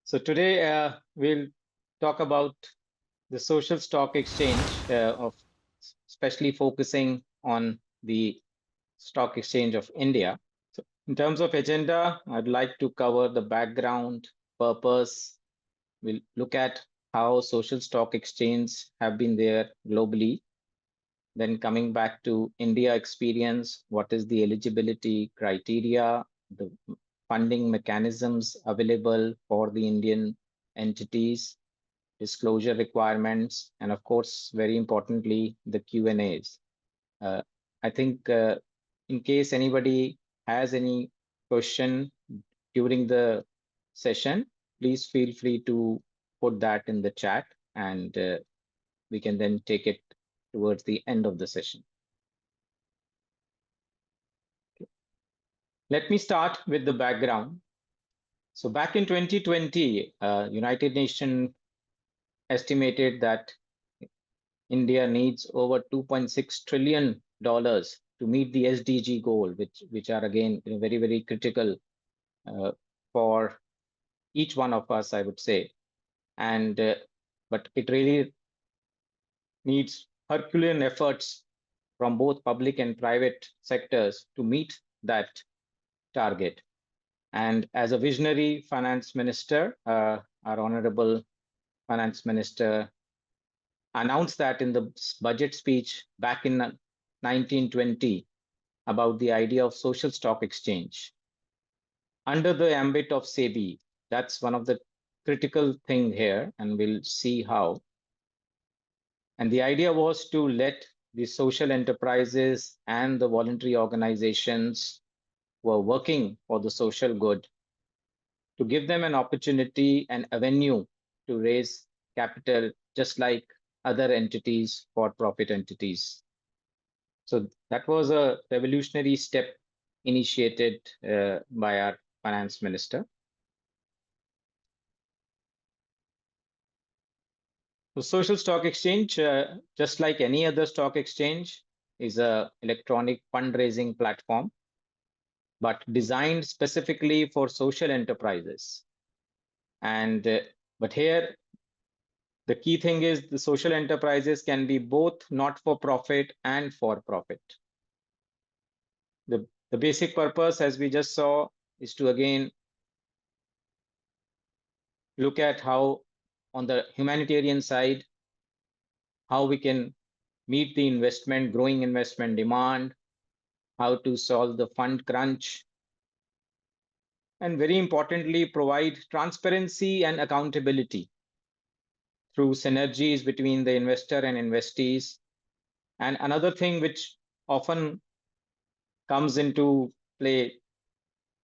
So today we'll talk about the social stock exchange of especially focusing on the stock exchange of India. So in terms of agenda, I'd like to cover the background, purpose. We'll look at how social stock exchange have been there globally. Then coming back to India experience, what is the eligibility criteria, the funding mechanisms available for the Indian entities, disclosure requirements, and of course, very importantly, the Q&As. I think in case anybody has any question during the session, please feel free to put that in the chat and we can then take it towards the end of the session. Let me start with the background. So back in 2020, United Nations estimated that India needs over $2.6 trillion to meet the SDG goal, which are again very, very critical for each one of us, I would say. And but it really needs Herculean efforts from both public and private sectors to meet that target. And as a visionary finance minister, our honorable finance minister announced that in the budget speech back in 1920 about the idea of social stock exchange under the ambit of SEBI. That's one of the critical thing here, and we'll see how. And the idea was to let the social enterprises and the voluntary organizations who are working for the social good to give them an opportunity and avenue to raise capital just like other entities, for-profit entities. So that was a revolutionary step initiated by our finance minister. The social stock exchange, just like any other stock exchange, is a electronic fundraising platform, but designed specifically for social enterprises. And but here, the key thing is the social enterprises can be both not for profit and for profit. The basic purpose, as we just saw, is to again look at how on the humanitarian side, how we can meet the growing investment demand, how to solve the fund crunch, and very importantly, provide transparency and accountability through synergies between the investor and investees. And another thing which often comes into play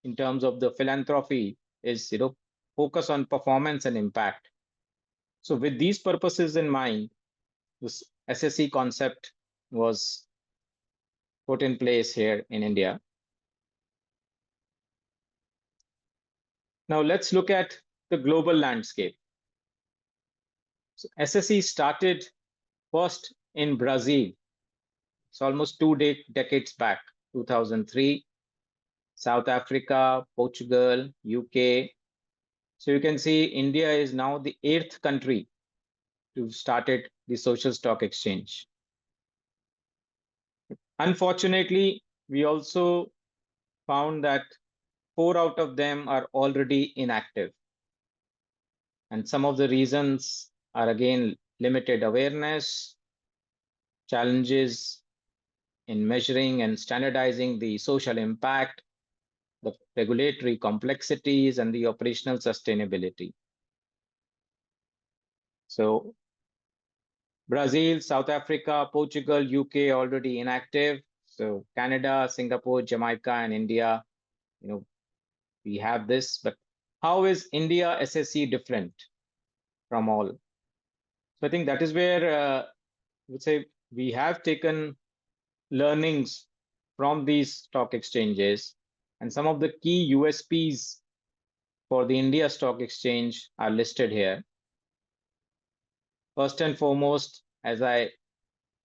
in terms of the philanthropy is, focus on performance and impact. So with these purposes in mind, this SSE concept was put in place here in India. Now let's look at the global landscape. So SSE started first in Brazil. It's almost two decades back, 2003, South Africa, Portugal, UK. So you can see India is now the 8th country to started the social stock exchange. Unfortunately, we also found that 4 out of them are already inactive. And some of the reasons are again limited awareness, challenges in measuring and standardizing the social impact, the regulatory complexities, and the operational sustainability. So Brazil, South Africa, Portugal, UK already inactive. So Canada, Singapore, Jamaica, and India, we have this. But how is India SSE different from all? So I think that is where I would say we have taken learnings from these stock exchanges, and some of the key USPs for the India Stock Exchange are listed here. First and foremost, as I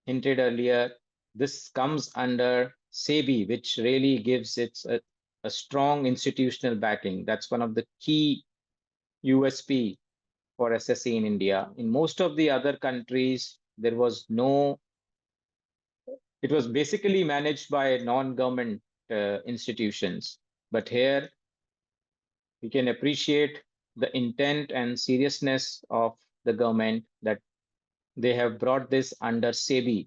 hinted earlier, this comes under SEBI, which really gives it a strong institutional backing. That's one of the key USP for SSE in India. In most of the other countries, there was no, it was basically managed by non-government institutions. But here we can appreciate the intent and seriousness of the government that they have brought this under SEBI,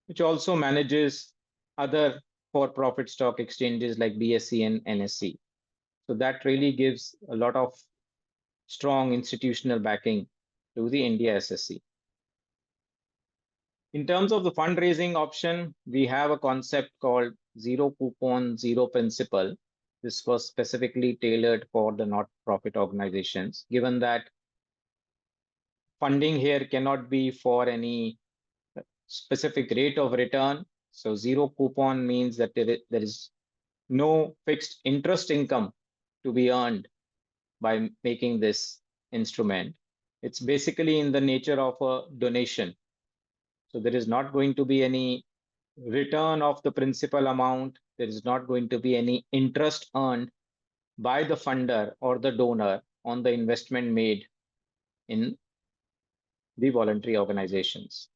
which also manages other for-profit stock exchanges like BSE and NSE. So that really gives a lot of strong institutional backing to the India SSE. In terms of the fundraising option, we have a concept called zero coupon, zero principal. This was specifically tailored for the not-profit organizations, given that funding here cannot be for any specific rate of return. So zero coupon means that there is no fixed interest income to be earned by making this instrument. It's basically in the nature of a donation. So there is not going to be any return of the principal amount. There is not going to be any interest earned by the funder or the donor on the investment made in the voluntary organizations.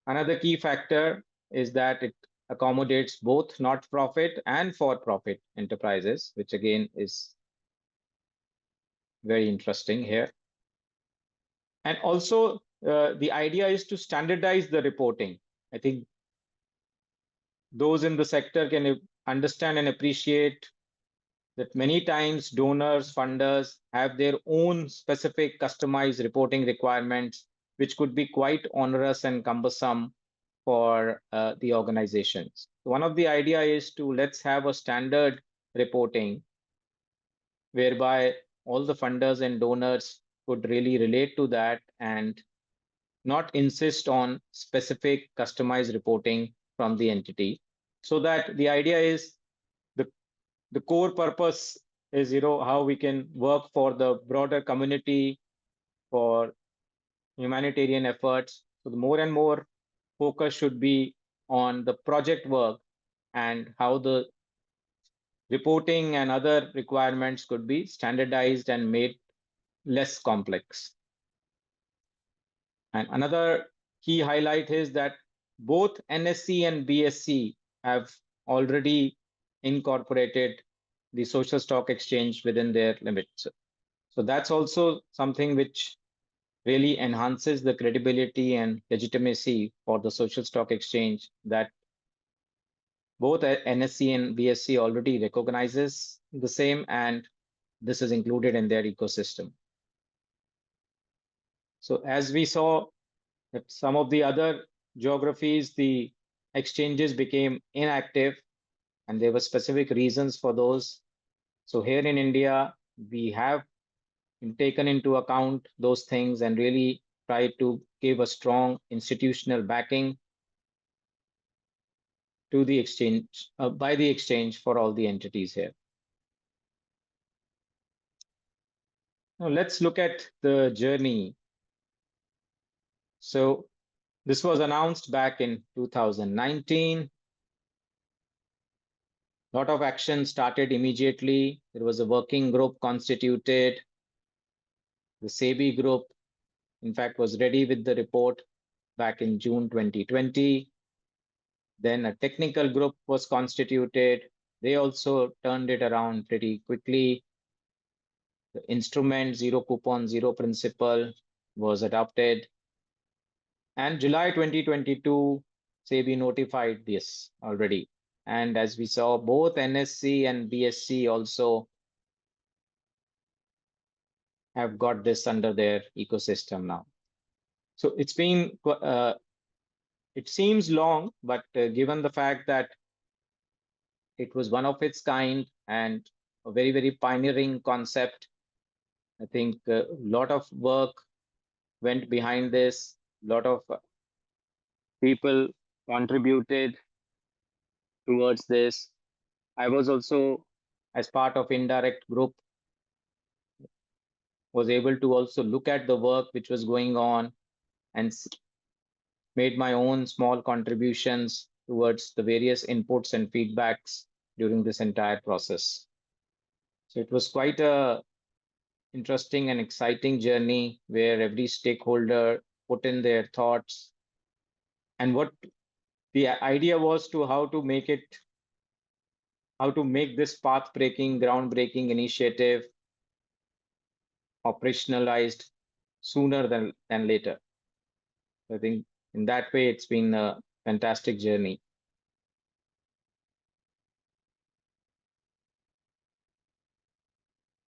Another key factor is that it accommodates both not-profit and for-profit enterprises, which again is very interesting here. And also, the idea is to standardize the reporting. I think those in the sector can understand and appreciate that many times donors, funders have their own specific customized reporting requirements, which could be quite onerous and cumbersome for the organizations. One of the idea is to let's have a standard reporting whereby all the funders and donors could really relate to that and not insist on specific customized reporting from the entity. So that the idea is the core purpose is how we can work for the broader community, for humanitarian efforts. So the more and more focus should be on the project work and how the reporting and other requirements could be standardized and made less complex. And another key highlight is that both NSE and BSE have already incorporated the social stock exchange within their limits. So that's also something which really enhances the credibility and legitimacy for the social stock exchange, that both NSE and BSE already recognizes the same, and this is included in their ecosystem. So as we saw that some of the other geographies, the exchanges became inactive, and there were specific reasons for those. So here in India, we have taken into account those things and really tried to give a strong institutional backing to the exchange by the exchange for all the entities here. Now let's look at the journey. So this was announced back in 2019. A lot of action started immediately. There was a working group constituted. The SEBI group, in fact, was ready with the report back in June 2020. Then a technical group was constituted. They also turned it around pretty quickly. The instrument zero coupon, zero principal was adopted. And July 2022, SEBI notified this already. And as we saw, both NSE and BSE also have got this under their ecosystem now. So it's been, it seems long, but given the fact that it was one of its kind and a very, very pioneering concept, I think a lot of work went behind this. A lot of people contributed towards this. I was also, as part of indirect group, was able to also look at the work which was going on and made my own small contributions towards the various inputs and feedbacks during this entire process. So it was quite a interesting and exciting journey where every stakeholder put in their thoughts. And what the idea was to how to make this path breaking, groundbreaking initiative operationalized sooner than later. I think in that way, it's been a fantastic journey.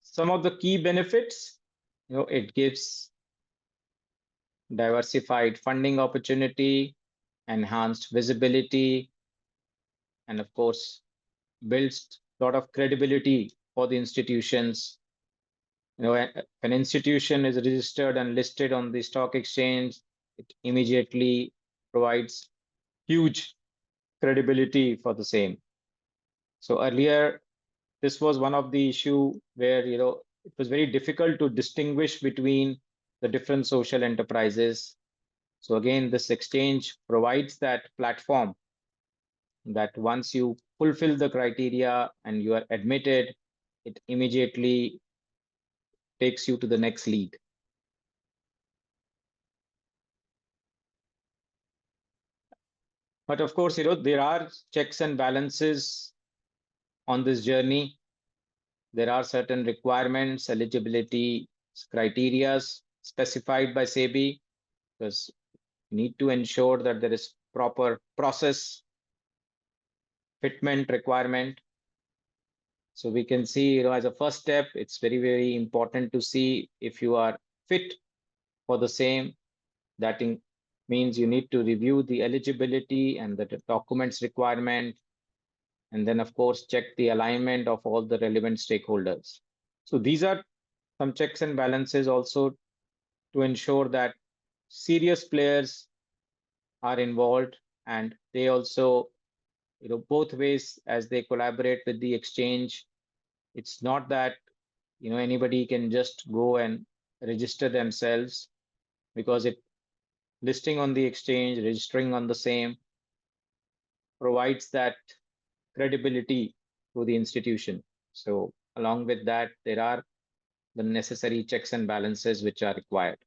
Some of the key benefits, it gives diversified funding opportunity, enhanced visibility, and of course, builds a lot of credibility for the institutions. If an institution is registered and listed on the stock exchange, it immediately provides huge credibility for the same. So earlier, this was one of the issue where it was very difficult to distinguish between the different social enterprises. So again, this exchange provides that platform that once you fulfill the criteria and you are admitted, it immediately takes you to the next league. But of course, there are checks and balances on this journey. There are certain requirements, eligibility criteria specified by SEBI, because you need to ensure that there is proper process fitment requirement. So we can see, as a first step, it's very, very important to see if you are fit for the same. That means you need to review the eligibility and the documents requirement, and then of course check the alignment of all the relevant stakeholders. So these are some checks and balances also to ensure that serious players are involved, and they also, both ways as they collaborate with the exchange. It's not that anybody can just go and register themselves, because it listing on the exchange, registering on the same, provides that credibility to the institution. So along with that, there are the necessary checks and balances which are required.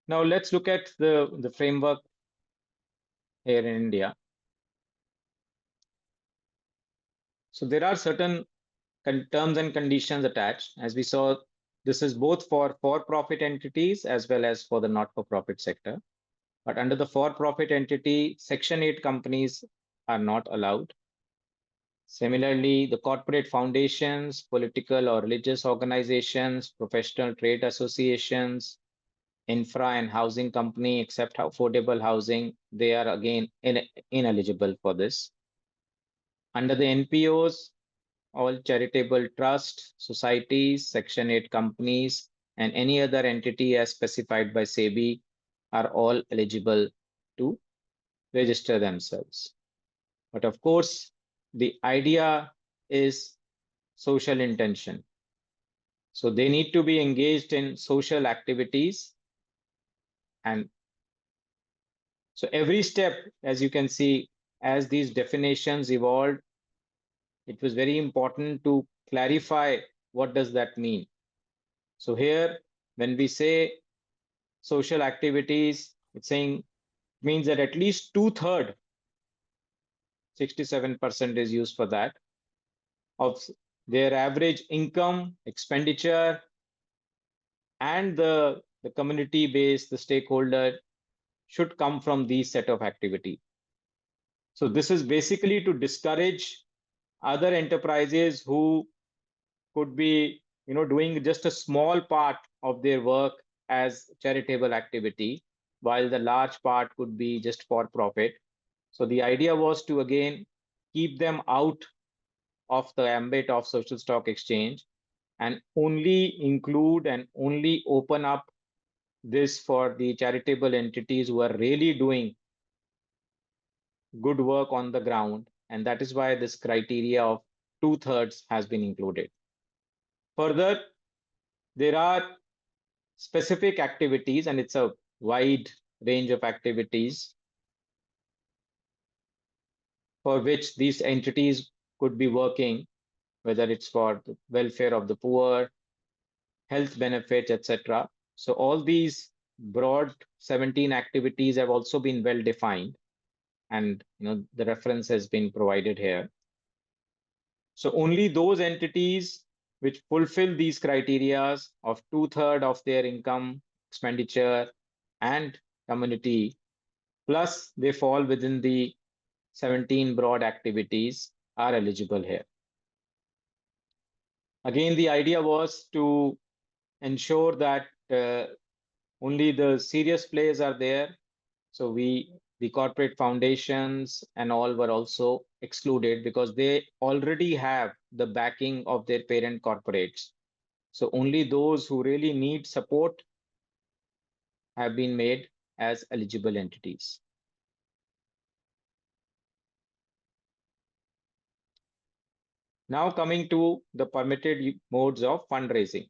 Now let's look at the framework here in India. So there are certain terms and conditions attached. As we saw, this is both for for-profit entities as well as for the not-for-profit sector. But under the for-profit entity, Section 8 companies are not allowed. Similarly, the corporate foundations, political or religious organizations, professional trade associations, infra and housing company, except affordable housing, they are again ineligible for this. Under the NPOs, all charitable trusts, societies, Section 8 companies, and any other entity as specified by SEBI are all eligible to register themselves. But of course, the idea is social intention. So they need to be engaged in social activities. And so every step, as you can see, as these definitions evolved, it was very important to clarify what does that mean. So here, when we say social activities, it's saying means that at least 2/3, 67% is used for that, of their average income, expenditure, and the community base, the stakeholder should come from these set of activity. So this is basically to discourage other enterprises who could be doing just a small part of their work as charitable activity, while the large part could be just for profit. So the idea was to again keep them out of the ambit of social stock exchange and only include and only open up this for the charitable entities who are really doing good work on the ground. And that is why this criteria of 2/3 has been included. Further, there are specific activities, and it's a wide range of activities for which these entities could be working, whether it's for the welfare of the poor, health benefits, etc. So all these broad 17 activities have also been well defined, and the reference has been provided here. So only those entities which fulfill these criteria of 2/3 of their income, expenditure, and community, plus they fall within the 17 broad activities, are eligible here. Again, the idea was to ensure that only the serious players are there. So the corporate foundations and all were also excluded because they already have the backing of their parent corporates. So only those who really need support have been made as eligible entities. Now coming to the permitted modes of fundraising.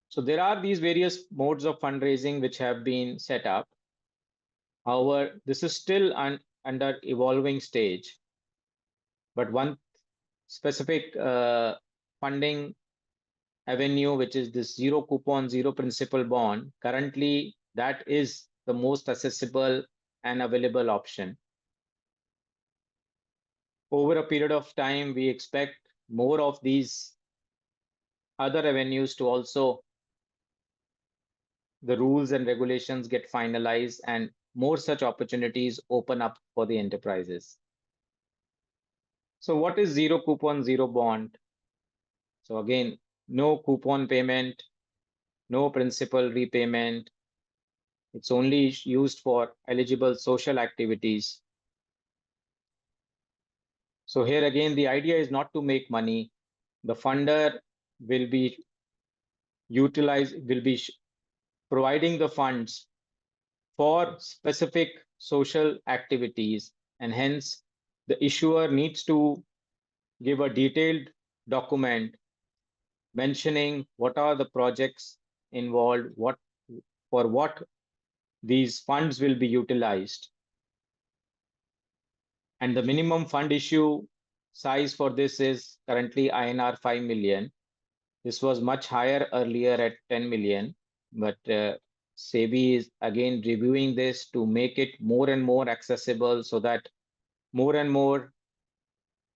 So there are these various modes of fundraising which have been set up. However, this is still under evolving stage. But one specific funding avenue, which is this zero coupon, zero principal bond, currently that is the most accessible and available option. Over a period of time, we expect more of these other avenues to also, the rules and regulations get finalized and more such opportunities open up for the enterprises. So what is zero coupon, zero bond? So again, no coupon payment, no principal repayment. It's only used for eligible social activities. So here again, the idea is not to make money. The funder will be providing the funds for specific social activities, and hence the issuer needs to give a detailed document mentioning what are the projects involved, for what these funds will be utilized. And the minimum fund issue size for this is currently INR 5 million. This was much higher earlier at 10 million, but SEBI is again reviewing this to make it more and more accessible so that more and more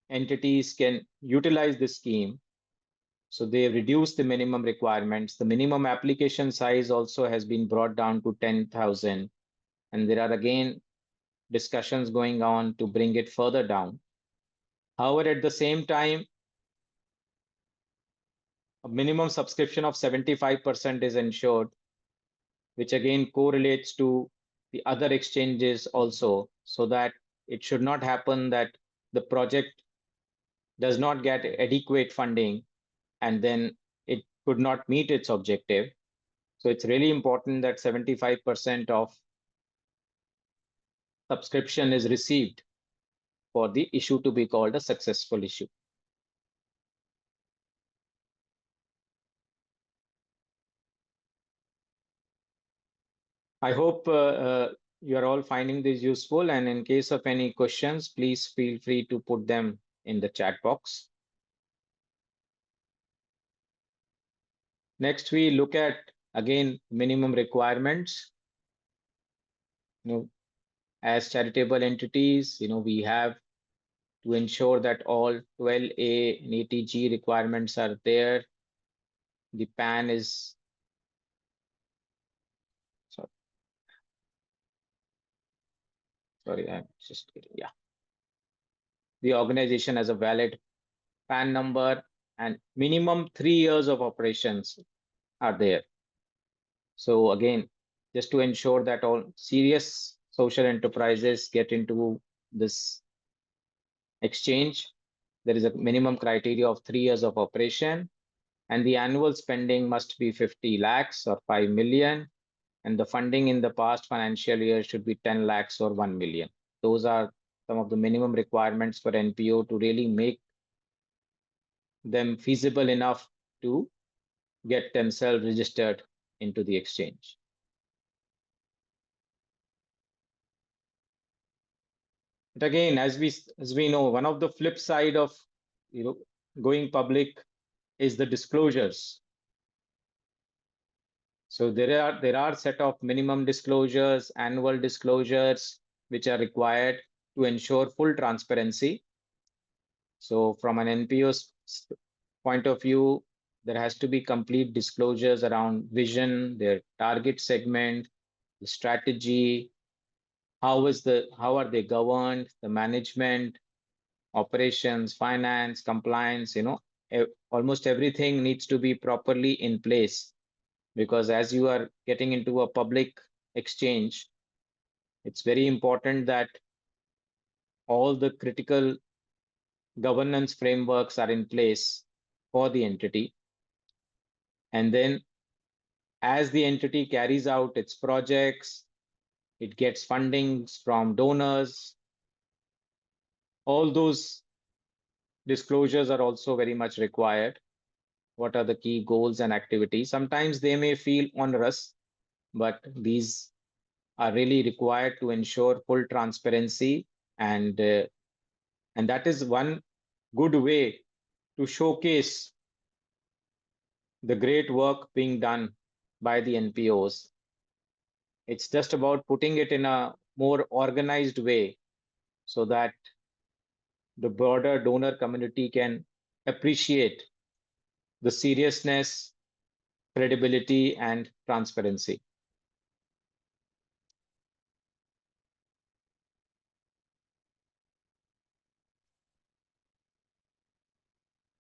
entities can utilize this scheme. So they reduce the minimum requirements. The minimum application size also has been brought down to 10,000. And there are again discussions going on to bring it further down. However, at the same time, a minimum subscription of 75% is ensured, which again correlates to the other exchanges also, so that it should not happen that the project does not get adequate funding and then it could not meet its objective. So it's really important that 75% of subscription is received for the issue to be called a successful issue. I hope you are all finding this useful, and in case of any questions, please feel free to put them in the chat box. Next, we look at again minimum requirements. As charitable entities, we have to ensure that all 12A and 80G requirements are there. The PAN is, sorry, I'm just kidding. Yeah. The organization has a valid PAN number and minimum 3 years of operations are there. So again, just to ensure that all serious social enterprises get into this exchange, there is a minimum criteria of 3 years of operation, and the annual spending must be 50 lakhs or 5 million, and the funding in the past financial year should be 10 lakhs or 1 million. Those are some of the minimum requirements for NPO to really make them feasible enough to get themselves registered into the exchange. But again, as we know, one of the flip side of going public is the disclosures. So there are set of minimum disclosures, annual disclosures, which are required to ensure full transparency. So from an NPO's point of view, there has to be complete disclosures around vision, their target segment, the strategy, how are they governed, the management, operations, finance, compliance, almost everything needs to be properly in place, because as you are getting into a public exchange, it's very important that all the critical governance frameworks are in place for the entity. And then as the entity carries out its projects, it gets fundings from donors, all those disclosures are also very much required. What are the key goals and activities? Sometimes they may feel onerous, but these are really required to ensure full transparency, and that is one good way to showcase the great work being done by the NPOs. It's just about putting it in a more organized way so that the broader donor community can appreciate the seriousness, credibility, and transparency.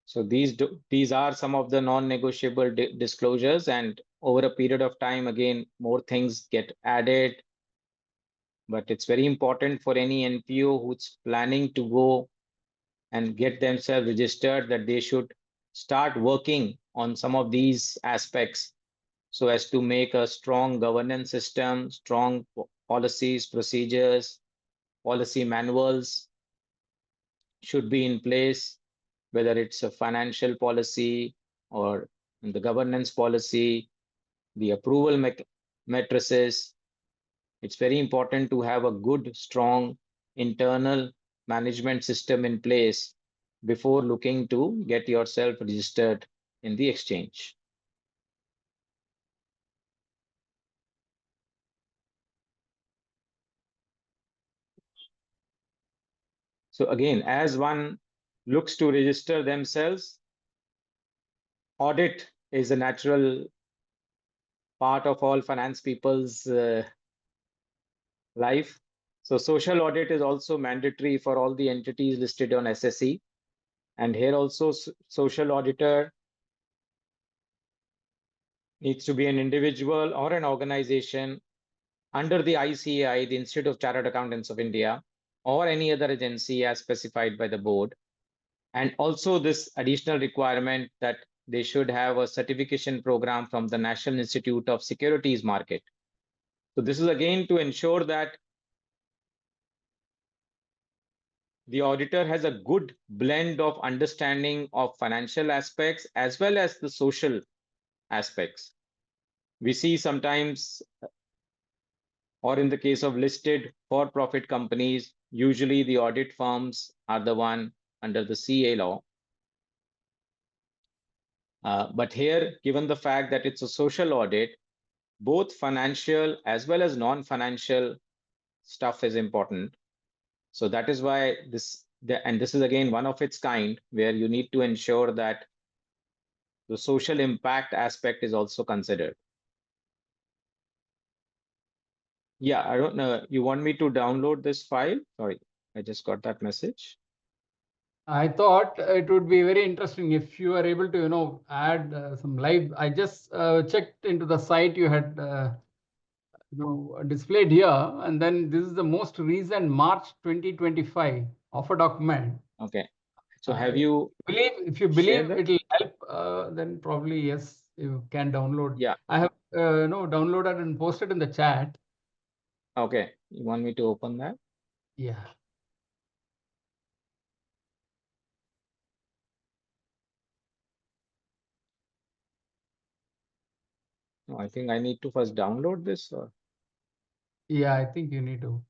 So these are some of the non-negotiable disclosures, and over a period of time, again, more things get added. But it's very important for any NPO who's planning to go and get themselves registered that they should start working on some of these aspects so as to make a strong governance system, strong policies, procedures, policy manuals should be in place, whether it's a financial policy or the governance policy, the approval matrices. It's very important to have a good, strong internal management system in place before looking to get yourself registered in the exchange. So again, as one looks to register themselves, audit is a natural part of all finance people's life. So social audit is also mandatory for all the entities listed on SSE. And here also social auditor needs to be an individual or an organization under the ICAI, the Institute of Chartered Accountants of India, or any other agency as specified by the board. And also this additional requirement that they should have a certification program from the National Institute of Securities Market. So this is again to ensure that the auditor has a good blend of understanding of financial aspects as well as the social aspects. We see sometimes, or in the case of listed for-profit companies, usually the audit firms are the one under the CA law. But here, given the fact that it's a social audit, both financial as well as non-financial stuff is important. So that is why this is again one of its kind, where you need to ensure that the social impact aspect is also considered. Yeah, I don't know. You want me to download this file? Sorry, I just got that message. I thought it would be very interesting if you are able to, add some live. I just checked into the site you had, displayed here, and then this is the most recent March 2025 offer document. Okay. So have you if you believe it will help, then probably yes, you can download. Yeah. I have downloaded and posted in the chat. Okay. You want me to open that? Yeah. No, I think I need to first download this, or Yeah, I think you need to.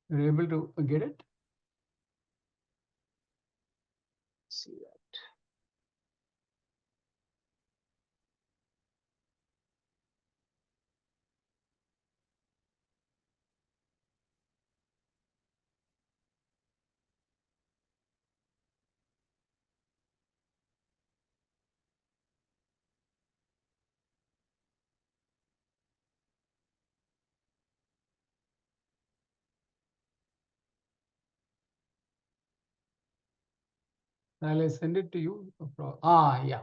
You're able to get it? See that. Shall I send it to you? Yeah.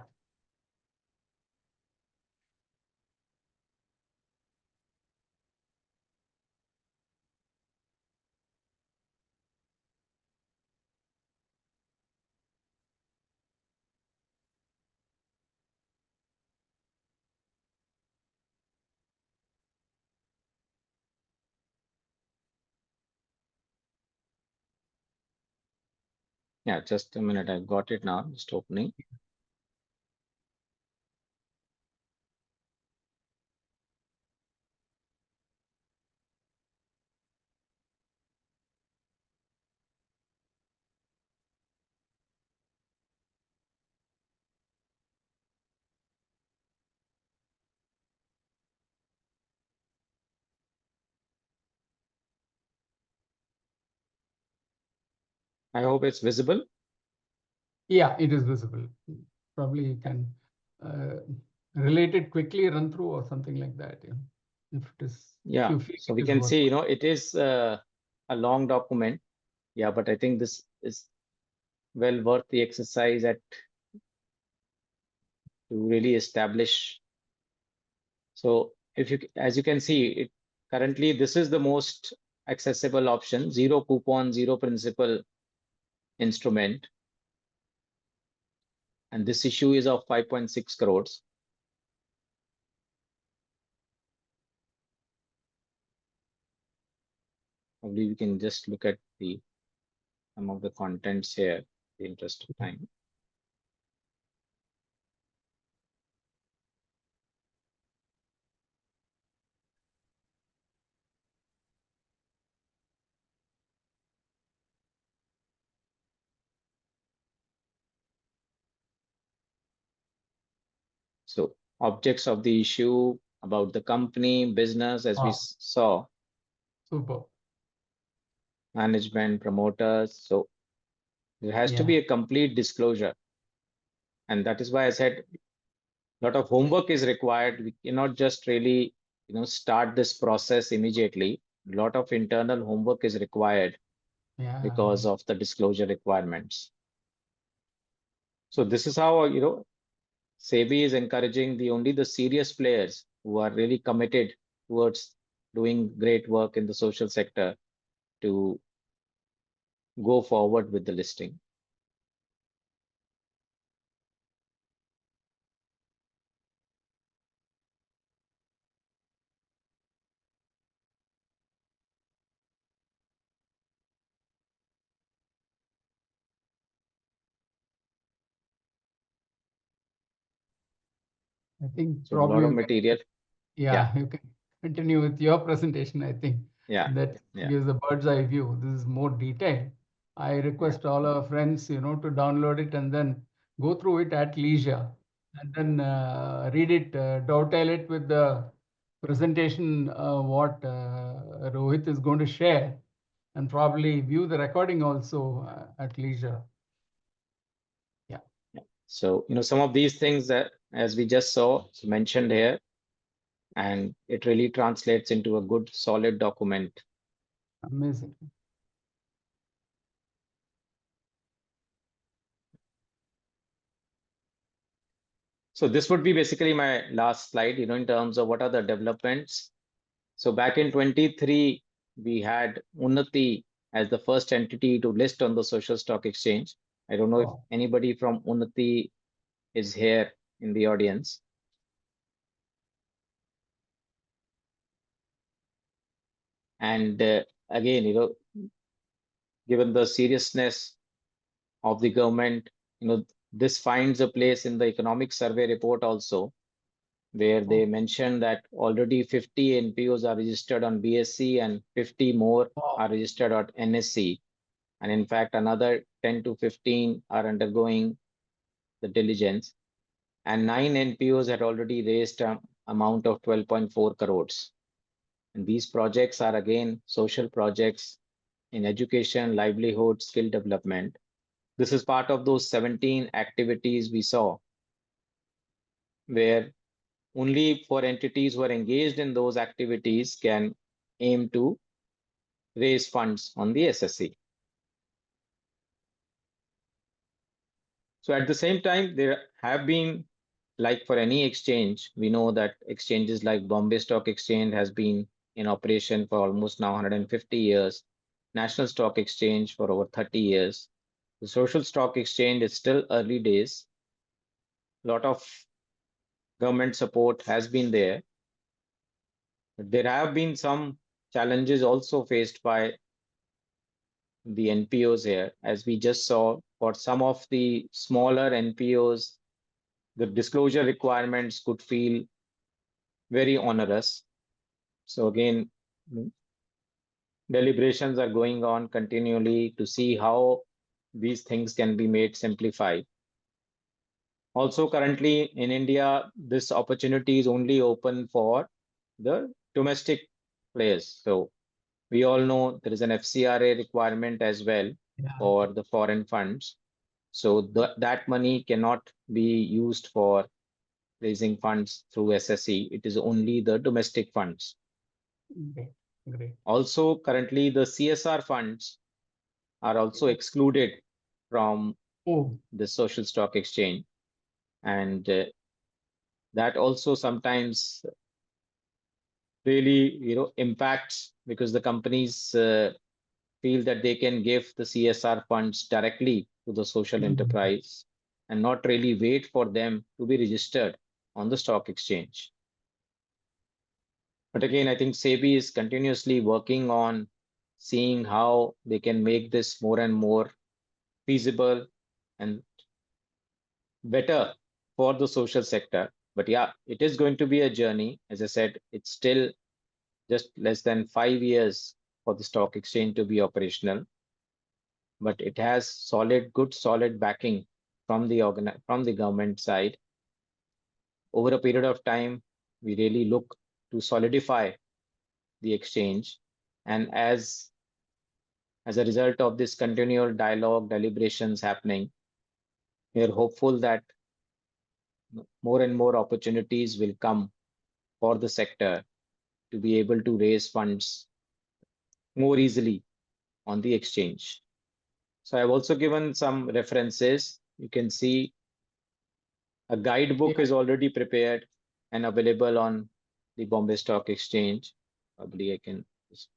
Yeah, just a minute. I've got it now. Just opening. I hope it's visible. Yeah, it is visible. Probably you can relate it quickly, run through or something like that. Yeah. If it is, if Yeah, you feel so it we is can worth. see, it is a long document. Yeah, but I think this is well worth the exercise to really establish. So if you, as you can see, it currently this is the most accessible option, zero coupon, zero principal instrument. And this issue is of 5.6 crores. Probably we can just look at some of the contents here, in the interest of time. So objects of the issue, about the company, business, as we Wow, saw, super. management, promoters. So there has to be Yeah, a complete disclosure. And that is why I said a lot of homework is required. We cannot just really, start this process immediately. A lot of internal homework is required yeah. because of the disclosure requirements. So this is how, SEBI is encouraging only the serious players who are really committed towards doing great work in the social sector to go forward with the listing. I think So a lot probably of we can, material. Yeah, yeah, you can continue with your presentation. I think yeah, that yeah, gives a bird's eye view. This is more detailed. I yeah. request all our friends, to download it and then go through it at leisure and then read it, dovetail it with the presentation, what Rohit is going to share, and probably view the recording also at leisure. Yeah. So, some of these things that, as we just saw, mentioned here, and it really translates into a good, solid document. Amazing. So this would be basically my last slide, in terms of what are the developments. So back in 23, we had Unnati as the first entity to list on the social stock exchange. I don't know if Wow. anybody from Unnati is here in the audience. And again, given the seriousness of the government, this finds a place in the economic survey report also, where they Oh. mentioned that already 50 NPOs are registered on BSE and 50 more Wow. are registered on NSE. And in fact, another 10 to 15 are undergoing the diligence. And 9 NPOs had already raised an amount of 12.4 crores. And these projects are again social projects in education, livelihood, skill development. This is part of those 17 activities we saw, where only for entities who are engaged in those activities can aim to raise funds on the SSE. So at the same time, there have been, like for any exchange, we know that exchanges like Bombay Stock Exchange has been in operation for almost now 150 years, National Stock Exchange for over 30 years. The social stock exchange is still early days. A lot of government support has been there. But there have been some challenges also faced by the NPOs here, as we just saw for some of the smaller NPOs, the disclosure requirements could feel very onerous. So again, deliberations are going on continually to see how these things can be made simplified. Also, currently in India, this opportunity is only open for the domestic players. So we all know there is an FCRA requirement as well for the foreign funds. So that money cannot be used for raising funds through SSE. It is only the domestic funds. Great. Great. Also, currently the CSR funds are also excluded from the social stock exchange. And that also sometimes really, impacts because the companies feel that they can give the CSR funds directly to the social enterprise and not really wait for them to be registered on the stock exchange. But again, I think SEBI is continuously working on seeing how they can make this more and more feasible and better for the social sector. But yeah, it is going to be a journey. As I said, it's still just less than 5 years for the stock exchange to be operational. But it has good solid backing from the government side. Over a period of time, we really look to solidify the exchange. And as a result of this continual dialogue, deliberations happening, we are hopeful that more and more opportunities will come for the sector to be able to raise funds more easily on the exchange. So I've also given some references. You can see a guidebook is already prepared and available on the Bombay Stock Exchange. Probably I can just...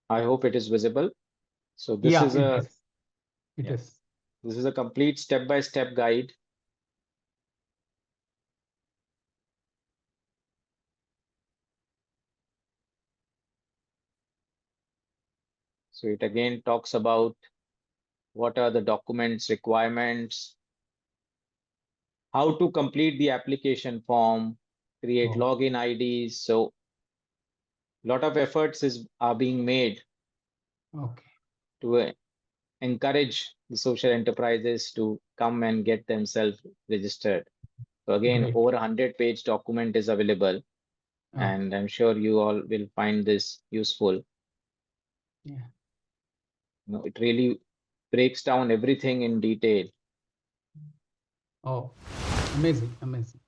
I hope it is visible. So this is a this is a complete step-by-step guide. So it again talks about what are the documents requirements, how to complete the application form, create login IDs. So a lot of efforts are being made to encourage the social enterprises to come and get themselves registered. So again, over 100-page document is available, and I'm sure you all will find this useful. Yeah. It really breaks down everything in detail. Oh, amazing, amazing.